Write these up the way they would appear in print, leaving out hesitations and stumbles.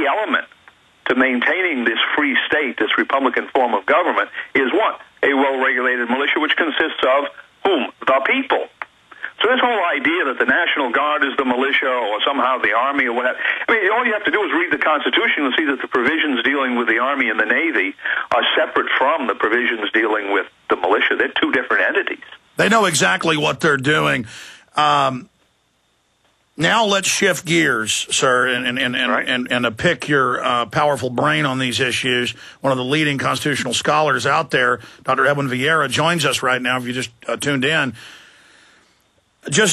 key element to maintaining this free state, this Republican form of government, is what? A well-regulated militia, which consists of whom? The people. So this whole idea that the National Guard is the militia or somehow the Army or whatever, I mean, all you have to do is read the Constitution and see that the provisions dealing with the Army and the Navy are separate from the provisions dealing with the militia. They're two different entities. They know exactly what they're doing. Now let's shift gears, sir, and pick your powerful brain on these issues. One of the leading constitutional scholars out there, Dr. Edwin Vieira, joins us right now if you just tuned in.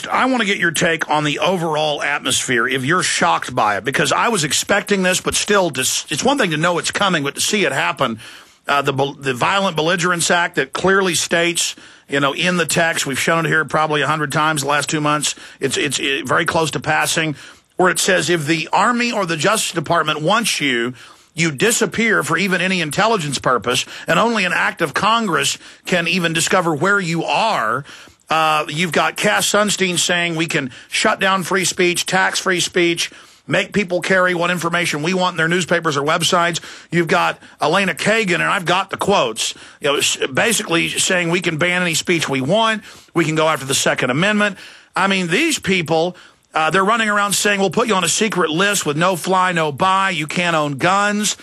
I want to get your take on the overall atmosphere, if you're shocked by it, because I was expecting this, but still, it's one thing to know it's coming, but to see it happen. The Violent Belligerence Act that clearly states, in the text, we've shown it here probably 100 times the last 2 months, it's very close to passing, where it says if the Army or the Justice Department wants you, you disappear for even any intelligence purpose, and only an act of Congress can even discover where you are. You've got Cass Sunstein saying we can shut down free speech, tax free speech, make people carry what information we want in their newspapers or websites. You've got Elena Kagan, and I've got the quotes, basically saying we can ban any speech we want. We can go after the Second Amendment. I mean, these people, they're running around saying we'll put you on a secret list with no fly, no buy. You can't own guns.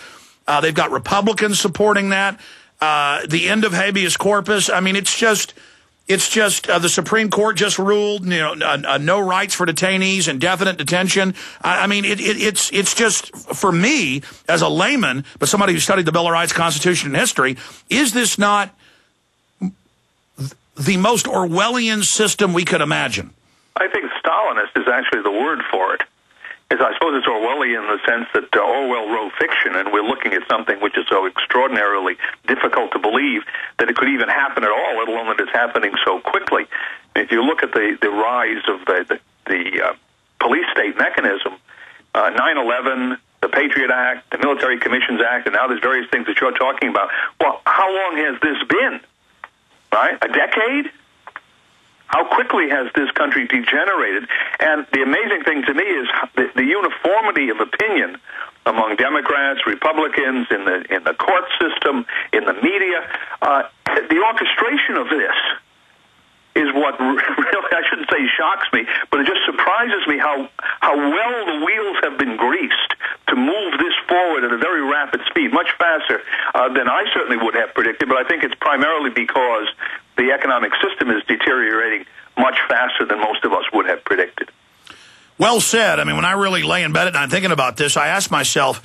They've got Republicans supporting that. The end of habeas corpus. I mean, it's just the Supreme Court just ruled, no rights for detainees, indefinite detention. I mean, it's just, for me, as a layman, but somebody who studied the Bill of Rights, Constitution, and history, is this not the most Orwellian system we could imagine? I think Stalinist is actually the word for it. I suppose it's Orwellian in the sense that Orwell wrote fiction, and we're looking at something which is so extraordinarily difficult to believe that it could even happen at all, let alone that it's happening so quickly. If you look at the rise of the police state mechanism, 9/11, the Patriot Act, the Military Commissions Act, and now there's various things that you're talking about. Well, how long has this been? Right? A decade? How quickly has this country degenerated? And the amazing thing to me is the uniformity of opinion among Democrats, Republicans, in the court system, in the media. The orchestration of this is what really, I shouldn't say shocks me, but it just surprises me how well the wheels have been greased to move this forward at a very rapid speed, much faster than I certainly would have predicted. But I think it's primarily because the economic system is deteriorating much faster than most of us would have predicted. Well said. I mean, when I really lay in bed and I'm thinking about this, I ask myself,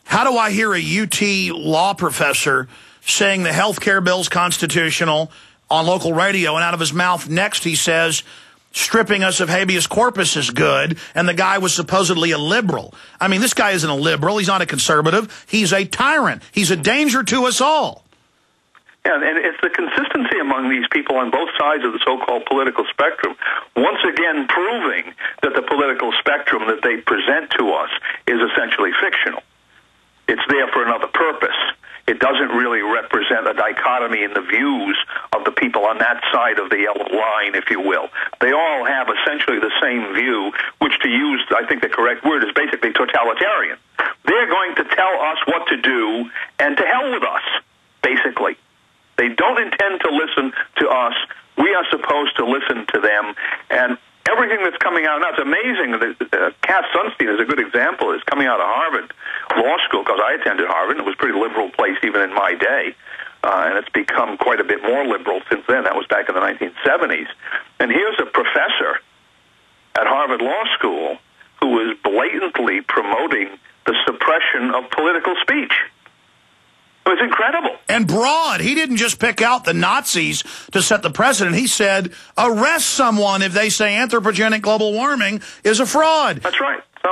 how do I hear a UT law professor saying the health care bill's constitutional on local radio, and out of his mouth next he says stripping us of habeas corpus is good, and the guy was supposedly a liberal? I mean, this guy isn't a liberal. He's not a conservative. He's a tyrant. He's a danger to us all. Yeah, and it's the consistency among these people on both sides of the so-called political spectrum, once again proving that the political spectrum that they present to us is essentially fictional. It's there for another purpose. It doesn't really represent a dichotomy in the views of the people on that side of the yellow line, if you will. They all have essentially the same view, which, to use, I think the correct word, is basically totalitarian. They're going to tell us what to do, and to hell with us, basically. They don't intend to listen to us. We are supposed to listen to them. And everything that's coming out now, it's amazing. Cass Sunstein is a good example. It's coming out of Harvard Law School, because I attended Harvard. It was a pretty liberal place even in my day. And it's become quite a bit more liberal since then. That was back in the 1970s. And here's a professor at Harvard Law School who is blatantly promoting the suppression of political speech. It was incredible. And broad. He didn't just pick out the Nazis to set the precedent. He said, arrest someone if they say anthropogenic global warming is a fraud. That's right. So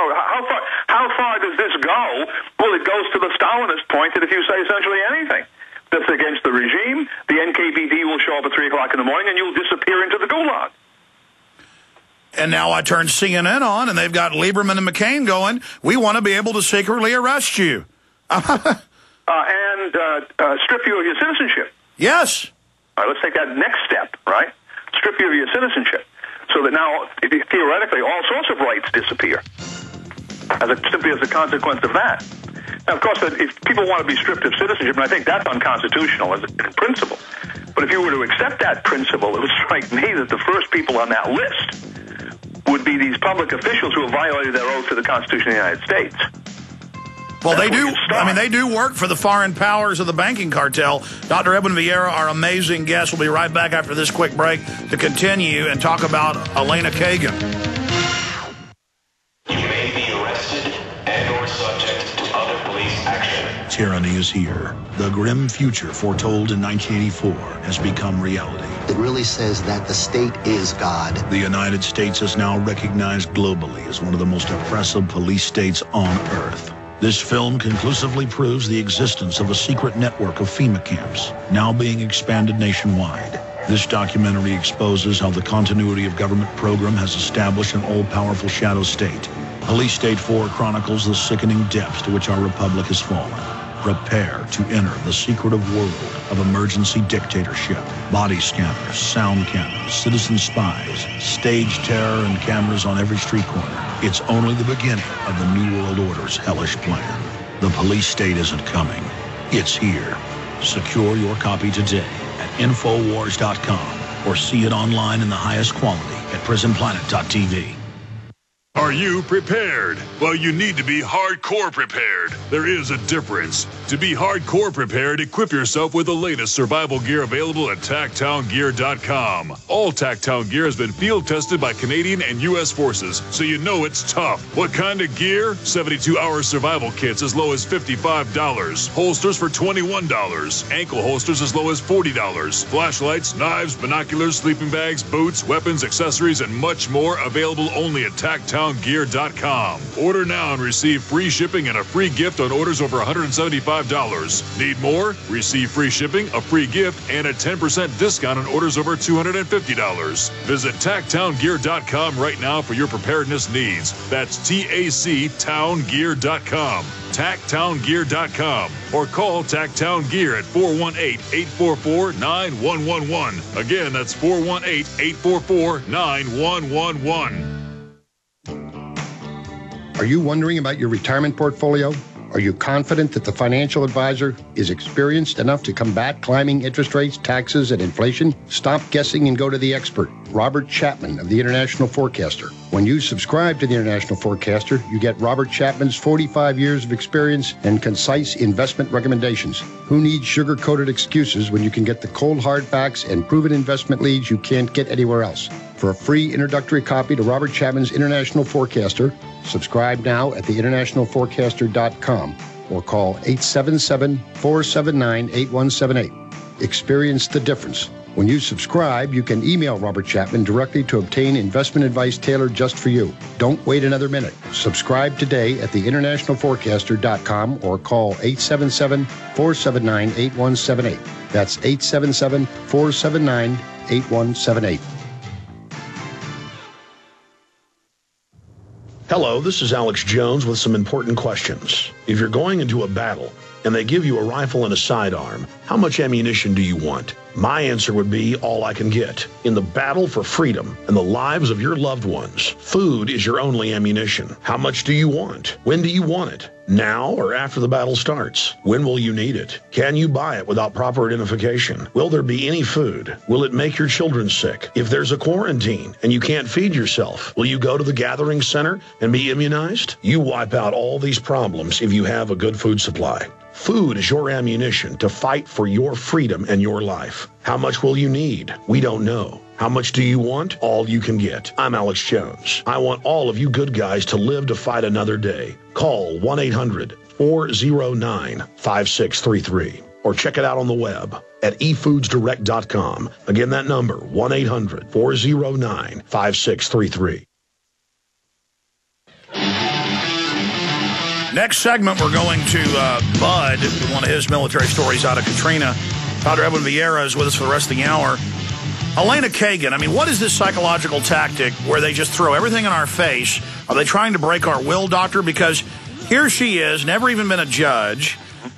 how far does this go? Well, it goes to the Stalinist point that if you say essentially anything that's against the regime, the NKVD will show up at 3 o'clock in the morning and you'll disappear into the gulag. And now I turn CNN on, and they've got Lieberman and McCain going, we want to be able to secretly arrest you. And strip you of your citizenship. Yes. All right, let's take that next step, right? Strip you of your citizenship. So that now, theoretically, all sorts of rights disappear. simply as a consequence of that. Now, of course, if people want to be stripped of citizenship, and I think that's unconstitutional in principle, but if you were to accept that principle, it would strike me that the first people on that list would be these public officials who have violated their oath to the Constitution of the United States. Well, they do. I mean, they do work for the foreign powers of the banking cartel. Dr. Edwin Vieira, our amazing guest, will be right back after this quick break to continue and talk about Elena Kagan. You may be arrested and or subject to other police action. Tyranny is here. The grim future foretold in 1984 has become reality. It really says that the state is God. The United States is now recognized globally as one of the most oppressive police states on earth. This film conclusively proves the existence of a secret network of FEMA camps, now being expanded nationwide. This documentary exposes how the continuity of government program has established an all-powerful shadow state. Police State 4 chronicles the sickening depths to which our republic has fallen. Prepare to enter the secretive world of emergency dictatorship. Body scanners, sound cameras, citizen spies, stage terror, and cameras on every street corner. It's only the beginning of the New World Order's hellish plan. The police state isn't coming. It's here. Secure your copy today at Infowars.com or see it online in the highest quality at PrisonPlanet.tv. Are you prepared? Well, you need to be hardcore prepared. There is a difference. To be hardcore prepared, equip yourself with the latest survival gear available at TacTownGear.com. All TacTown gear has been field tested by Canadian and U.S. forces, so you know it's tough. What kind of gear? 72-hour survival kits as low as $55. Holsters for $21. Ankle holsters as low as $40. Flashlights, knives, binoculars, sleeping bags, boots, weapons, accessories, and much more available only at TacTownGear.com. Order now and receive free shipping and a free gift on orders over $175. Need more? Receive free shipping, a free gift, and a 10% discount on orders over $250. Visit TacTownGear.com right now for your preparedness needs. That's TacTownGear.com. TacTownGear.com. Or call TacTown Gear at 418-844-9111. Again, that's 418-844-9111. Are you wondering about your retirement portfolio? Are you confident that the financial advisor is experienced enough to combat climbing interest rates, taxes, and inflation? Stop guessing and go to the expert, Robert Chapman of the International Forecaster. When you subscribe to the International Forecaster, you get Robert Chapman's 45 years of experience and concise investment recommendations. Who needs sugar-coated excuses when you can get the cold hard facts and proven investment leads you can't get anywhere else? For a free introductory copy to Robert Chapman's International Forecaster, subscribe now at theInternationalForecaster.com or call 877-479-8178. Experience the difference. When you subscribe, you can email Robert Chapman directly to obtain investment advice tailored just for you. Don't wait another minute. Subscribe today at theInternationalForecaster.com or call 877-479-8178. That's 877-479-8178. Hello, this is Alex Jones with some important questions. If you're going into a battle and they give you a rifle and a sidearm, how much ammunition do you want? My answer would be all I can get. In the battle for freedom and the lives of your loved ones, food is your only ammunition. How much do you want? When do you want it? Now or after the battle starts? When will you need it? Can you buy it without proper identification? Will there be any food? Will it make your children sick? If there's a quarantine and you can't feed yourself, will you go to the gathering center and be immunized? You wipe out all these problems if you have a good food supply. Food is your ammunition to fight for your freedom and your life. How much will you need? We don't know. How much do you want? All you can get. I'm Alex Jones. I want all of you good guys to live to fight another day. Call 1-800-409-5633 or check it out on the web at efoodsdirect.com. Again, that number, 1-800-409-5633. Next segment, we're going to Bud, one of his military stories out of Katrina. Dr. Edwin Vieira is with us for the rest of the hour. Elena Kagan, I mean, what is this psychological tactic where they just throw everything in our face? Are they trying to break our will, doctor? Because here she is, never even been a judge.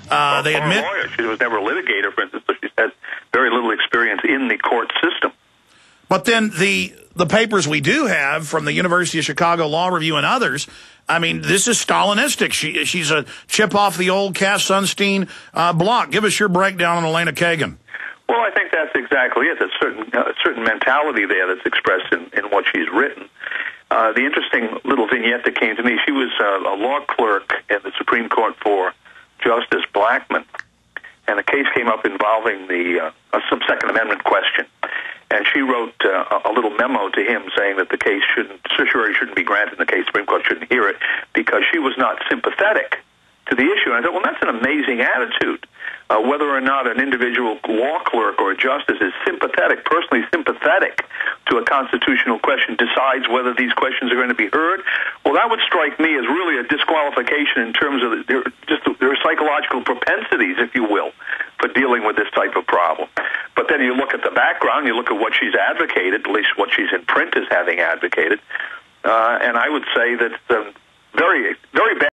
They admit... lawyer. She was never a litigator, for instance, so she's had very little experience in the court system. But then the papers we do have from the University of Chicago Law Review and others, I mean, this is Stalinistic. She's a chip off the old Cass Sunstein block. Give us your breakdown on Elena Kagan. Well, I think that's exactly it. There's a certain mentality there that's expressed in what she's written. The interesting little vignette that came to me, she was a law clerk in the Supreme Court for Justice Blackmun, and a case came up involving some Second Amendment question. And she wrote a little memo to him saying that the case certiorari shouldn't be granted, and the case Supreme Court shouldn't hear it, because she was not sympathetic to the issue. And I thought, well, that's an amazing attitude. Whether or not an individual law clerk or a justice is personally sympathetic to a constitutional question, decides whether these questions are going to be heard, well, that would strike me as really a disqualification in terms of their psychological propensities, if you will, for dealing with this type of problem. But then you look at the background, you look at what she's advocated, at least what she's in print as having advocated, and I would say that very, very bad.